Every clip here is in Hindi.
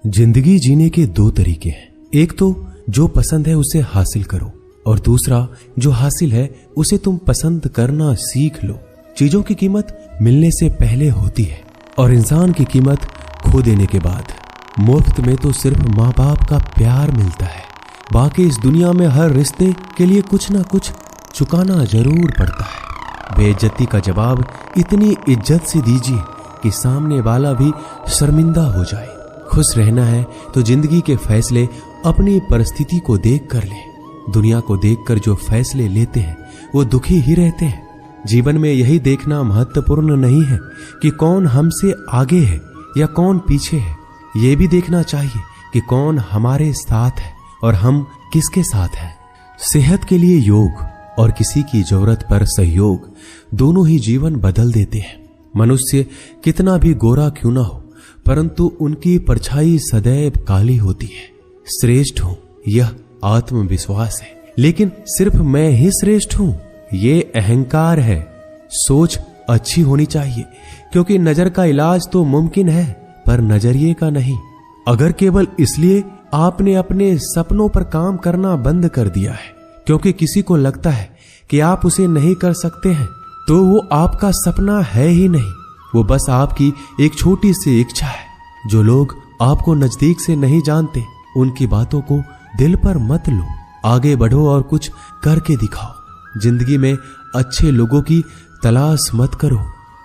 जिंदगी जीने के दो तरीके हैं। एक तो जो पसंद है उसे हासिल करो, और दूसरा जो हासिल है उसे तुम पसंद करना सीख लो। चीजों की कीमत मिलने से पहले होती है और इंसान की कीमत खो देने के बाद। मुफ्त में तो सिर्फ माँ बाप का प्यार मिलता है, बाकी इस दुनिया में हर रिश्ते के लिए कुछ ना कुछ चुकाना जरूर पड़ता है। बेइज्जती का जवाब इतनी इज्जत से दीजिए कि सामने वाला भी शर्मिंदा हो जाए। खुश रहना है तो जिंदगी के फैसले अपनी परिस्थिति को देख कर ले। दुनिया को देखकर जो फैसले लेते हैं वो दुखी ही रहते हैं। जीवन में यही देखना महत्वपूर्ण नहीं है कि कौन हमसे आगे है या कौन पीछे है, ये भी देखना चाहिए कि कौन हमारे साथ है और हम किसके साथ हैं। सेहत के लिए योग और किसी की जरूरत पर सहयोग दोनों ही जीवन बदल देते हैं। मनुष्य कितना भी गोरा क्यों ना हो, परंतु उनकी परछाई सदैव काली होती है। श्रेष्ठ हूं यह आत्मविश्वास है, लेकिन सिर्फ मैं ही श्रेष्ठ हूं ये अहंकार है। सोच अच्छी होनी चाहिए, क्योंकि नजर का इलाज तो मुमकिन है पर नजरिए का नहीं। अगर केवल इसलिए आपने अपने सपनों पर काम करना बंद कर दिया है क्योंकि किसी को लगता है कि आप उसे नहीं कर सकते हैं, तो वो आपका सपना है ही नहीं, वो बस आपकी एक छोटी सी इच्छा है। जो लोग आपको नजदीक से नहीं जानते उनकी बातों को दिल पर मत लो, आगे बढ़ो और कुछ करके दिखाओ। जिंदगी में अच्छे लोगों की तलाश मत करो,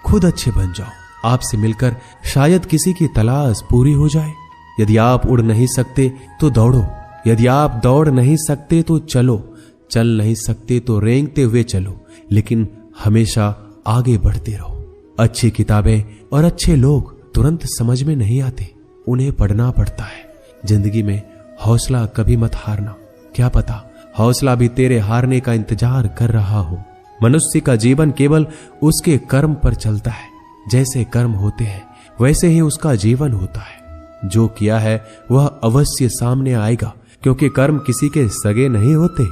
खुद अच्छे बन जाओ। आपसे मिलकर शायद किसी की तलाश पूरी हो जाए। यदि आप उड़ नहीं सकते तो दौड़ो, यदि आप दौड़ नहीं सकते तो चलो, चल नहीं सकते तो रेंगते हुए चलो, लेकिन हमेशा आगे बढ़ते रहो। अच्छी किताबें और अच्छे लोग तुरंत समझ में नहीं आते, उन्हें पढ़ना पड़ता है। जिंदगी में हौसला कभी मत हारना, क्या पता हौसला भी तेरे हारने का इंतजार कर रहा हो। मनुष्य का जीवन केवल उसके कर्म पर चलता है। जैसे कर्म होते हैं वैसे ही उसका जीवन होता है। जो किया है वह अवश्य सामने आएगा, क्योंकि कर्म किसी के सगे नहीं होते।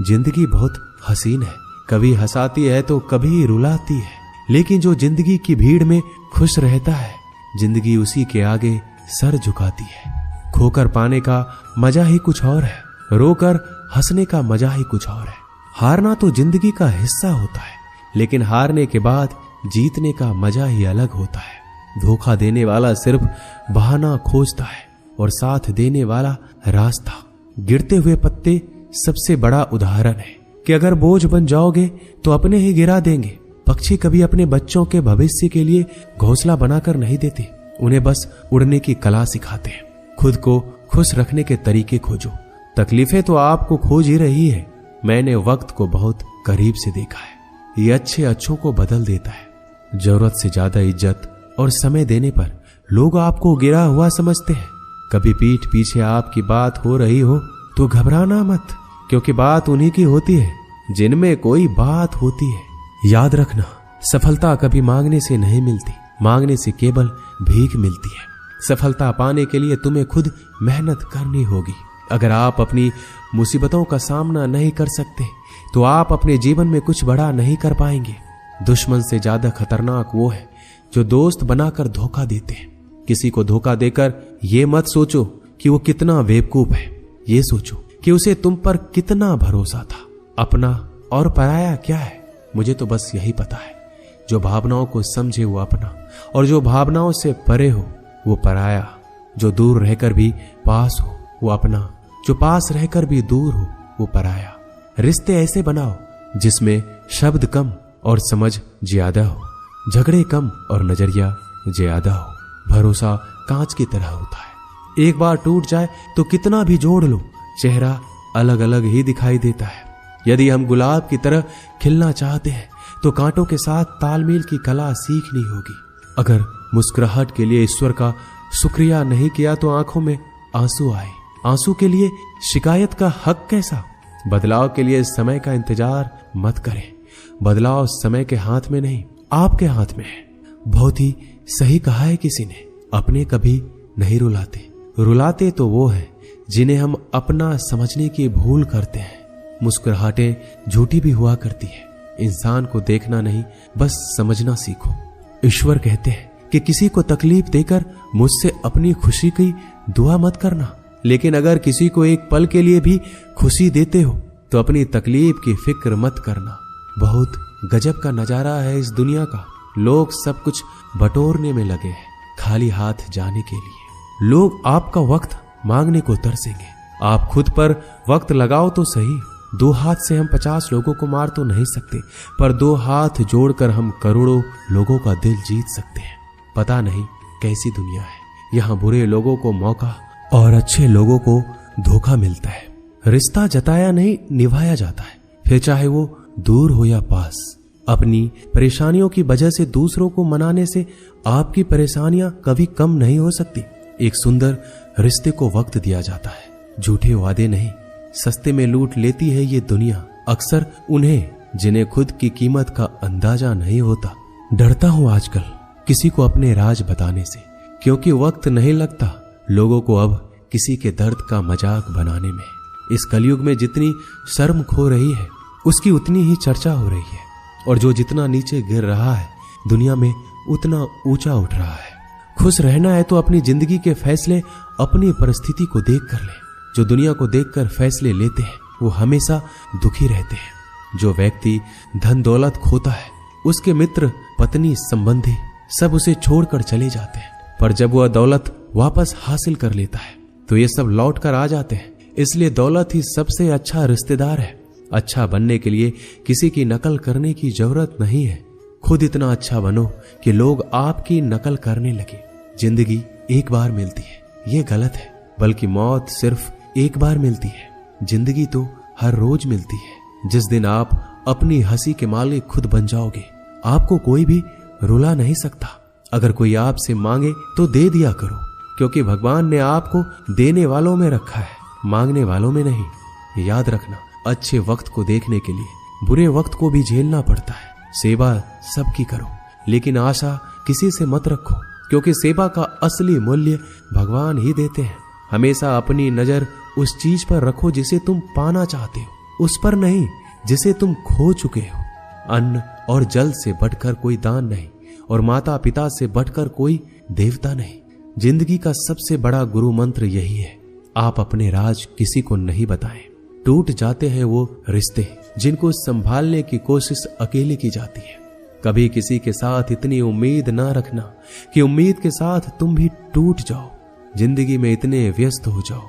जिंदगी बहुत हसीन है, कभी हंसाती है तो कभी रुलाती है, लेकिन जो जिंदगी की भीड़ में खुश रहता है जिंदगी उसी के आगे सर झुकाती है। खोकर पाने का मजा ही कुछ और है, रोकर हंसने का मजा ही कुछ और है। हारना तो जिंदगी का हिस्सा होता है, लेकिन हारने के बाद जीतने का मजा ही अलग होता है। धोखा देने वाला सिर्फ बहाना खोजता है और साथ देने वाला रास्ता। गिरते हुए पत्ते सबसे बड़ा उदाहरण है कि अगर बोझ बन जाओगे तो अपने ही गिरा देंगे। पक्षी कभी अपने बच्चों के भविष्य के लिए घोंसला बनाकर नहीं देते, उन्हें बस उड़ने की कला सिखाते हैं। खुद को खुश रखने के तरीके खोजो। तकलीफें तो आपको खोज ही रही है। मैंने वक्त को बहुत करीब से देखा है, ये अच्छे अच्छों को बदल देता है। जरूरत से ज्यादा इज्जत और समय देने पर लोग आपको गिरा हुआ समझते हैं। कभी पीठ पीछे आपकी बात हो रही हो तो घबराना मत, क्योंकि बात उन्हीं की होती है जिनमें कोई बात होती है। याद रखना, सफलता कभी मांगने से नहीं मिलती, मांगने से केवल भीख मिलती है। सफलता पाने के लिए तुम्हें खुद मेहनत करनी होगी। अगर आप अपनी मुसीबतों का सामना नहीं कर सकते तो आप अपने जीवन में कुछ बड़ा नहीं कर पाएंगे। दुश्मन से ज्यादा खतरनाक वो है जो दोस्त बनाकर धोखा देते हैं। किसी को धोखा देकर ये मत सोचो कि वो कितना बेवकूफ है, ये सोचो कि उसे तुम पर कितना भरोसा था। अपना और पराया क्या है, मुझे तो बस यही पता है। जो भावनाओं को समझे वो अपना, और जो भावनाओं से परे हो वो पराया। जो दूर रहकर भी पास हो वो अपना, जो पास रहकर भी दूर हो वो पराया। रिश्ते ऐसे बनाओ जिसमें शब्द कम और समझ ज्यादा हो, झगड़े कम और नजरिया ज्यादा हो। भरोसा कांच की तरह होता है, एक बार टूट जाए तो कितना भी जोड़ लो चेहरा अलग अलग ही दिखाई देता है। यदि हम गुलाब की तरह खिलना चाहते हैं तो कांटों के साथ तालमेल की कला सीखनी होगी। अगर मुस्कुराहट के लिए ईश्वर का शुक्रिया नहीं किया तो आंखों में आंसू आए। आंसू के लिए शिकायत का हक कैसा। बदलाव के लिए समय का इंतजार मत करें, बदलाव समय के हाथ में नहीं आपके हाथ में है। बहुत ही सही कहा है किसी ने, अपने कभी नहीं रुलाते, रुलाते तो वो है जिन्हें हम अपना समझने की भूल करते हैं। मुस्कुराहटें झूठी भी हुआ करती है। इंसान को देखना नहीं बस समझना सीखो। ईश्वर कहते हैं कि किसी को तकलीफ देकर मुझसे अपनी खुशी की दुआ मत करना, लेकिन अगर किसी को एक पल के लिए भी खुशी देते हो तो अपनी तकलीफ की फिक्र मत करना। बहुत गजब का नजारा है इस दुनिया का। लोग सब कुछ बटोरने में लगे हैं, खाली हाथ जाने के लिए। लोग आपका वक्त मांगने को तरसेंगे। आप खुद पर वक्त लगाओ तो सही। 2 हाथ से हम 50 लोगों को मार तो नहीं सकते, पर 2 हाथ जोड़कर हम करोड़ों लोगों का दिल जीत सकते हैं। पता नहीं कैसी दुनिया है, यहाँ बुरे लोगों को मौका और अच्छे लोगों को धोखा मिलता है। रिश्ता जताया नहीं निभाया जाता है, फिर चाहे वो दूर हो या पास। अपनी परेशानियों की वजह से दूसरों को मनाने से आपकी परेशानियां कभी कम नहीं हो सकती। एक सुंदर रिश्ते को वक्त दिया जाता है, झूठे वादे नहीं। सस्ते में लूट लेती है ये दुनिया अक्सर उन्हें जिन्हें खुद की कीमत का अंदाजा नहीं होता। डरता हूं आजकल किसी को अपने राज बताने से, क्योंकि वक्त नहीं लगता लोगों को अब किसी के दर्द का मजाक बनाने में। इस कलयुग में जितनी शर्म खो रही है उसकी उतनी ही चर्चा हो रही है, और जो जितना नीचे गिर रहा है दुनिया में उतना ऊंचा उठ रहा है। खुश रहना है तो अपनी जिंदगी के फैसले अपनी परिस्थिति को देख कर ले। जो दुनिया को देखकर फैसले लेते हैं वो हमेशा दुखी रहते हैं। जो व्यक्ति धन दौलत खोता है उसके मित्र पत्नी संबंधी सब उसे छोड़कर चले जाते हैं, पर जब वह दौलत वापस हासिल कर लेता है तो ये सब लौट कर आ जाते हैं। इसलिए दौलत ही सबसे अच्छा रिश्तेदार है। अच्छा बनने के लिए किसी की नकल करने की जरूरत नहीं है। खुद इतना अच्छा बनो कि लोग आपकी नकल करने लगे। जिंदगी एक बार मिलती है, ये गलत है, बल्कि मौत सिर्फ एक बार मिलती है। जिंदगी तो हर रोज मिलती है। जिस दिन आप अपनी हंसी के मालिक खुद बन जाओगे आपको कोई भी रुला नहीं सकता। अगर कोई आपसे मांगे तो दे दिया करो, क्योंकि भगवान ने आपको देने वालों में रखा है, मांगने वालों में नहीं। याद रखना, अच्छे वक्त को देखने के लिए बुरे वक्त को भी झेलना पड़ता है। सेवा सबकी करो, लेकिन आशा किसी से मत रखो, क्योंकि सेवा का असली मूल्य भगवान ही देते हैं। हमेशा अपनी नजर उस चीज पर रखो जिसे तुम पाना चाहते हो, उस पर नहीं जिसे तुम खो चुके हो। अन्न और जल से बढ़कर कोई दान नहीं, और माता पिता से बढ़कर कोई देवता नहीं। जिंदगी का सबसे बड़ा गुरु मंत्र यही है, आप अपने राज किसी को नहीं बताएं। टूट जाते हैं वो रिश्ते जिनको संभालने की कोशिश अकेले की जाती है। कभी किसी के साथ इतनी उम्मीद ना रखना कि उम्मीद के साथ तुम भी टूट जाओ। जिंदगी में इतने व्यस्त हो जाओ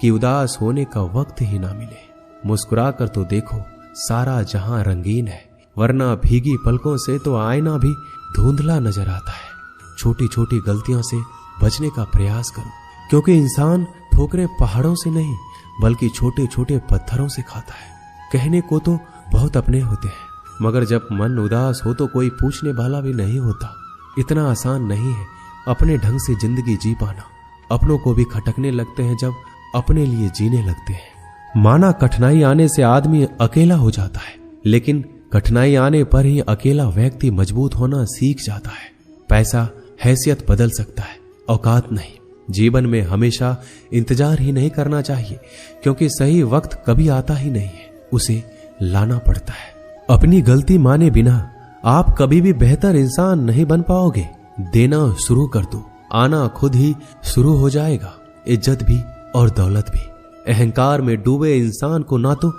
कि उदास होने का वक्त ही ना मिले। मुस्कुरा कर तो देखो, सारा जहां रंगीन है, वरना भीगी पलकों से तो आईना भी धुंधला नजर आता है। छोटी छोटी गलतियों से बचने का प्रयास करो, क्योंकि इंसान ठोकरें पहाड़ों से नहीं बल्कि छोटे छोटे पत्थरों से खाता है। कहने को तो बहुत अपने होते हैं, मगर जब मन उदास हो तो कोई पूछने वाला भी नहीं होता। इतना आसान नहीं है अपने ढंग से जिंदगी जी पाना। अपनों को भी खटकने लगते हैं जब अपने लिए जीने लगते हैं। माना कठिनाई आने से आदमी अकेला हो जाता है, लेकिन कठिनाई आने पर ही अकेला व्यक्ति मजबूत होना सीख जाता है। पैसा हैसियत बदल सकता है, औकात नहीं। जीवन में हमेशा इंतजार ही नहीं करना चाहिए, क्योंकि सही वक्त कभी आता ही नहीं है, उसे लाना पड़ता है। अपनी गलती माने बिना आप कभी भी बेहतर इंसान नहीं बन पाओगे। देना शुरू कर दो, आना खुद ही शुरू हो जाएगा। इज्जत भी और दौलत भी। अहंकार में डूबे इंसान को ना तो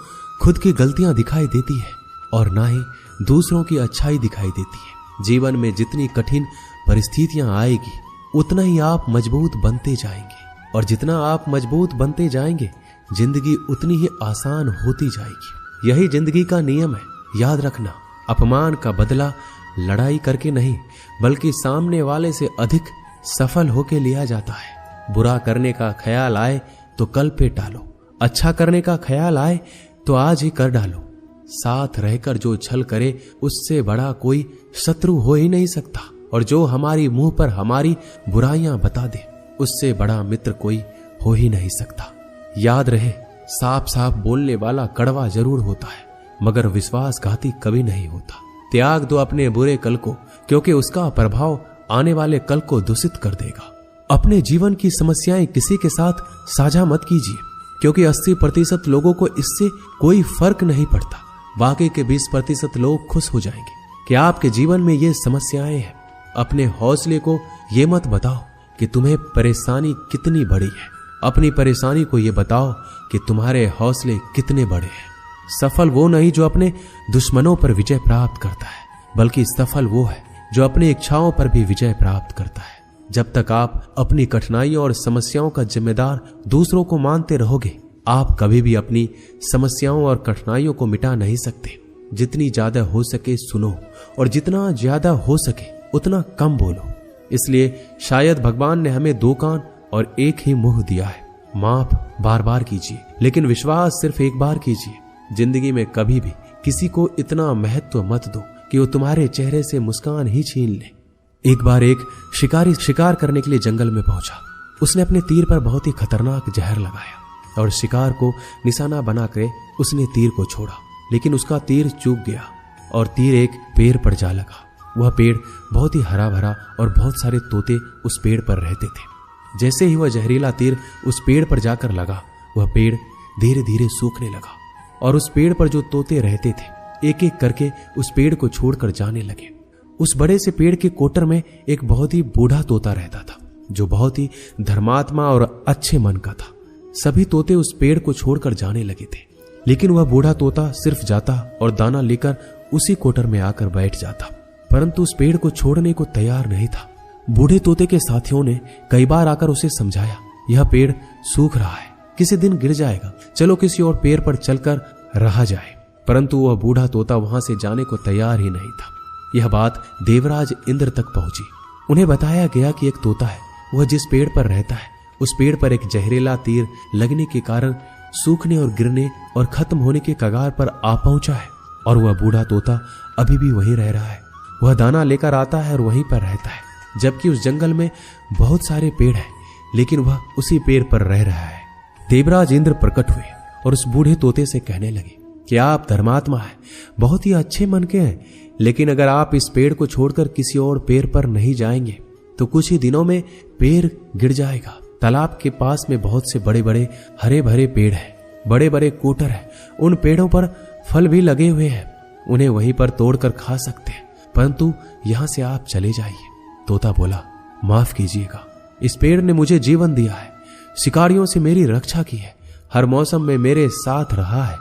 खुद की गलतियां दिखाई देती है और ना ही दूसरों की अच्छाई दिखाई देती है। जीवन में जितनी कठिन परिस्थितियां आएगी उतना ही आप मजबूत बनते जाएंगे, और जितना आप मजबूत बनते जाएंगे जिंदगी उतनी ही आसान होती जाएगी। यही जिंदगी का नियम है। याद रखना, अपमान का बदला लड़ाई करके नहीं बल्कि सामने वाले से अधिक सफल होके लिया जाता है। बुरा करने का ख्याल आए तो कल पे टालो, अच्छा करने का ख्याल आए तो आज ही कर डालो। साथ रहकर जो छल करे उससे बड़ा कोई शत्रु हो ही नहीं सकता, और जो हमारी मुंह पर हमारी बुराइयां बता दे उससे बड़ा मित्र कोई हो ही नहीं सकता। याद रहे, साफ साफ बोलने वाला कड़वा जरूर होता है, मगर विश्वासघाती कभी नहीं होता। त्याग दो अपने बुरे कल को, क्योंकि उसका प्रभाव आने वाले कल को दूषित कर देगा। अपने जीवन की समस्याएं किसी के साथ साझा मत कीजिए, क्योंकि 80% लोगों को इससे कोई फर्क नहीं पड़ता। बाकी के 20% लोग खुश हो जाएंगे कि आपके जीवन में ये समस्याएं हैं। अपने हौसले को ये मत बताओ कि तुम्हें परेशानी कितनी बड़ी है। अपनी परेशानी को ये बताओ कि तुम्हारे हौसले कितने बड़े हैं। सफल वो नहीं जो अपने दुश्मनों पर विजय प्राप्त करता है, बल्कि सफल वो है जो अपनी इच्छाओं पर भी विजय प्राप्त करता है। जब तक आप अपनी कठिनाइयों और समस्याओं का जिम्मेदार दूसरों को मानते रहोगे, आप कभी भी अपनी समस्याओं और कठिनाइयों को मिटा नहीं सकते। जितनी ज्यादा हो सके सुनो, और जितना ज्यादा हो सके उतना कम बोलो। इसलिए शायद भगवान ने हमें 2 कान और 1 ही मुंह दिया है। माफ बार बार कीजिए, लेकिन विश्वास सिर्फ एक बार कीजिए। जिंदगी में कभी भी किसी को इतना महत्व मत दो कि वो तुम्हारे चेहरे से मुस्कान ही छीन ले। एक बार एक शिकारी शिकार करने के लिए जंगल में पहुंचा। उसने अपने तीर पर बहुत ही खतरनाक जहर लगाया और शिकार को निशाना बनाकर उसने तीर को छोड़ा, लेकिन उसका तीर चूक गया और तीर एक पेड़ पर जा लगा। वह पेड़ बहुत ही हरा भरा और बहुत सारे तोते उस पेड़ पर रहते थे। जैसे ही वह जहरीला तीर उस पेड़ पर जाकर लगा, वह पेड़ धीरे धीरे सूखने लगा और उस पेड़ पर जो तोते रहते थे एक एक करके उस पेड़ को छोड़कर जाने लगे। उस बड़े से पेड़ के कोटर में एक बहुत ही बूढ़ा तोता रहता था, जो बहुत ही धर्मात्मा और अच्छे मन का था। सभी तोते उस पेड़ को छोड़कर जाने लगे थे, लेकिन वह बूढ़ा तोता सिर्फ जाता और दाना लेकर उसी कोटर में आकर बैठ जाता, परंतु उस पेड़ को छोड़ने को तैयार नहीं था। बूढ़े तोते के साथियों ने कई बार आकर उसे समझाया, यह पेड़ सूख रहा है, किसी दिन गिर जाएगा, चलो किसी और पेड़ पर चलकर रहा जाए। परंतु वह बूढ़ा तोता वहां से जाने को तैयार ही नहीं था। यह बात देवराज इंद्र तक पहुंची। उन्हें बताया गया कि एक तोता है, वह जिस पेड़ पर रहता है उस पेड़ पर एक जहरीला तीर लगने के कारण सूखने और गिरने और खत्म होने के कगार पर आ पहुंचा है, और वह बूढ़ा तोता अभी भी वहीं रह रहा है। वह दाना लेकर आता है और वहीं पर रहता है, जबकि उस जंगल में बहुत सारे पेड़ हैं, लेकिन वह उसी पेड़ पर रह रहा है। देवराज इंद्र प्रकट हुए और उस बूढ़े तोते से कहने लगे कि आप धर्मात्मा हैं, बहुत ही अच्छे मन के हैं, लेकिन अगर आप इस पेड़ को छोड़कर किसी और पेड़ पर नहीं जाएंगे तो कुछ ही दिनों में पेड़ गिर जाएगा। तालाब के पास में बहुत से बड़े बड़े हरे भरे पेड़ हैं, बड़े बड़े कोटर हैं, उन पेड़ों पर फल भी लगे हुए हैं, उन्हें वहीं पर तोड़कर खा सकते हैं, परंतु यहां से आप चले जाइए। तोता बोला, माफ कीजिएगा, इस पेड़ ने मुझे जीवन दिया है, शिकारियों से मेरी रक्षा की है, हर मौसम में मेरे साथ रहा है,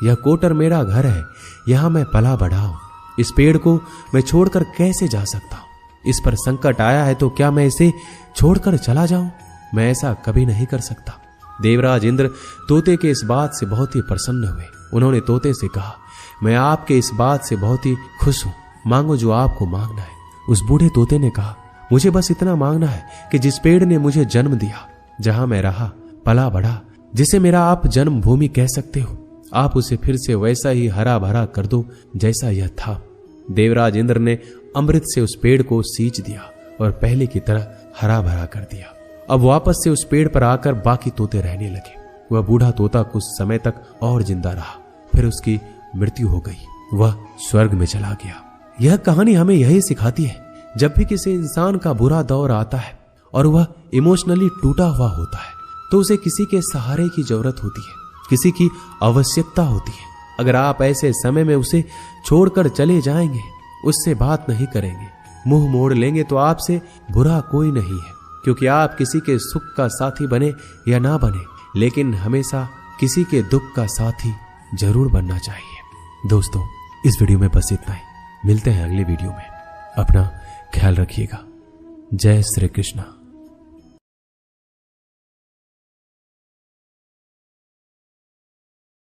यह कोटर मेरा घर है, यहां मैं पला बढ़ा हूं, इस पेड़ को मैं छोड़कर कैसे जा सकता हूं? इस पर संकट आया है तो क्या मैं इसे छोड़कर चला जाऊं? मैं ऐसा कभी नहीं कर सकता। देवराज इंद्र तोते के इस बात से बहुत ही प्रसन्न हुए। उन्होंने तोते से कहा, मैं आपके इस बात से बहुत ही खुश हूं, मांगो जो आपको मांगना है। उस बूढ़े तोते ने कहा, मुझे बस इतना मांगना है कि जिस पेड़ ने मुझे जन्म दिया, जहां मैं रहा पला बढ़ा, जिसे मेरा आप जन्मभूमि कह सकते हो, आप उसे फिर से वैसा ही हरा भरा कर दो जैसा यह था। देवराज इंद्र ने अमृत से उस पेड़ को सींच दिया और पहले की तरह हरा भरा कर दिया। अब वापस से उस पेड़ पर आकर बाकी तोते रहने लगे। वह बूढ़ा तोता कुछ समय तक और जिंदा रहा, फिर उसकी मृत्यु हो गई, वह स्वर्ग में चला गया। यह कहानी हमें यही सिखाती है, जब भी किसी इंसान का बुरा दौर आता है और वह इमोशनली टूटा हुआ होता है तो उसे किसी के सहारे की जरूरत होती है, किसी की आवश्यकता होती है। अगर आप ऐसे समय में उसे छोड़कर चले जाएंगे, उससे बात नहीं करेंगे, मुंह मोड़ लेंगे, तो आपसे बुरा कोई नहीं है, क्योंकि आप किसी के सुख का साथी बने या ना बने, लेकिन हमेशा किसी के दुख का साथी जरूर बनना चाहिए। दोस्तों, इस वीडियो में बस इतना ही। मिलते हैं अगले वीडियो में। अपना ख्याल रखिएगा। जय श्री कृष्ण।